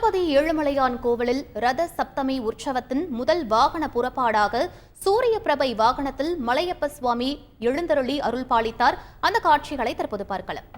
திருப்பதி ஏழுமலையான் கோவிலில் ரத சப்தமி உற்சவத்தின் முதல் வாகன புறப்பாடாக சூரிய பிரபை வாகனத்தில் மலையப்ப சுவாமி எழுந்தருளி அருள் பாலித்தார். அந்த காட்சிகளை தற்போது பார்க்கலாம்.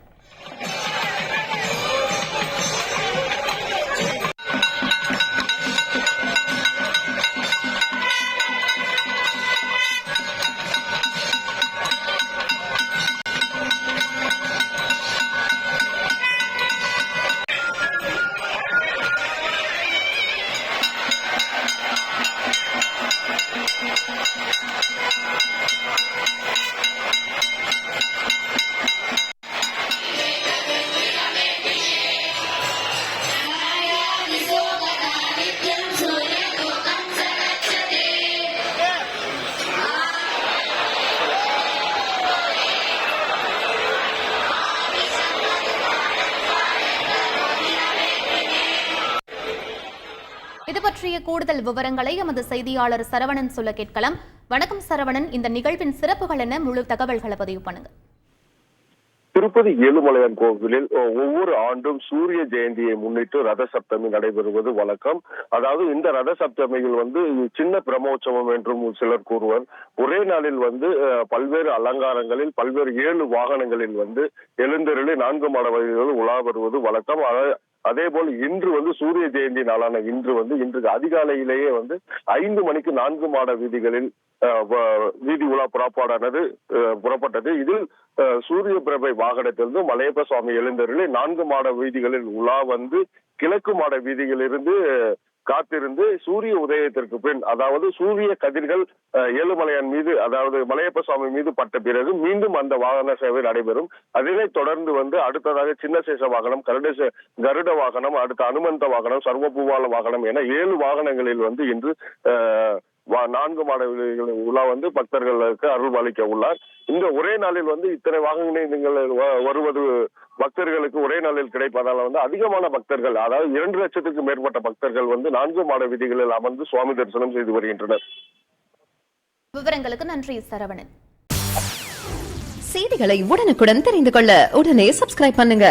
இது பற்றிய கூடுதல் விவரங்களை எமது செய்தியாளர் சரவணன் சொல்ல கேட்கலாம். வணக்கம் சரவணன், இந்த நிகழ்வின் சிறப்புகள் என்ன, முழு தகவல்களை பதிவு பண்ணுங்க. திருப்பதி ஏழுமலையான் கோவிலில் ஒவ்வொரு ஆண்டும் சூரிய ஜெயந்தியை முன்னிட்டு ரத சப்தமி நடைபெறுவது வழக்கம். அதாவது இந்த ரத சப்தமியில் சின்ன பிரம்மோற்சவம் என்றும் சிலர் கூறுவர். ஒரே நாளில் பல்வேறு அலங்காரங்களில் பல்வேறு 7 வாகனங்களில் எழுந்தருளி 4 மாட வீதிகளில் உலா வருவது வழக்கம். அதேபோல் இன்று சூரிய ஜெயந்தி நாளான இன்று அதிகாலையிலேயே 5 மணிக்கு 4 மாட வீதிகளில் வீதி உலா புறப்பட்டது. இதில் சூரிய பிரபை வாகனத்திலிருந்து மலையப்ப சுவாமி எழுந்தருளி 4 மாட வீதிகளில் உலா கிழக்கு மாட வீதியிலிருந்து காத்திருந்து சூரிய உதயத்திற்கு பின், அதாவது சூரிய கதிர்கள் ஏழுமலையான் மீது, அதாவது மலையப்ப சுவாமி மீது பட்ட பிறகு மீண்டும் அந்த வாகன சேவை நடைபெறும். அதனைத் தொடர்ந்து அடுத்ததாக சின்ன சேஷ வாகனம், கருட வாகனம், அடுத்த அனுமந்த வாகனம், சர்வபூபால வாகனம் என 7 வாகனங்களில் இன்று 4 மாட உலா பக்தர்களுக்கு அருள் அளிக்க உள்ளார். இந்த ஒரே நாளில் இத்தனை வாகனங்கள் வருவது பக்தர்களுக்கு ஒரே நாளில் கிடைப்பதால் அதிகமான பக்தர்கள், அதாவது 2 லட்சத்துக்கு மேற்பட்ட பக்தர்கள் 4 மாட வீதிகளில் அமர்ந்து சுவாமி தரிசனம் செய்து வருகின்றனர். விவரங்களுக்கு நன்றி சரவணன். செய்திகளை உடனுக்குடன் தெரிந்து கொள்ள உடனே சப்ஸ்கிரைப் பண்ணுங்க.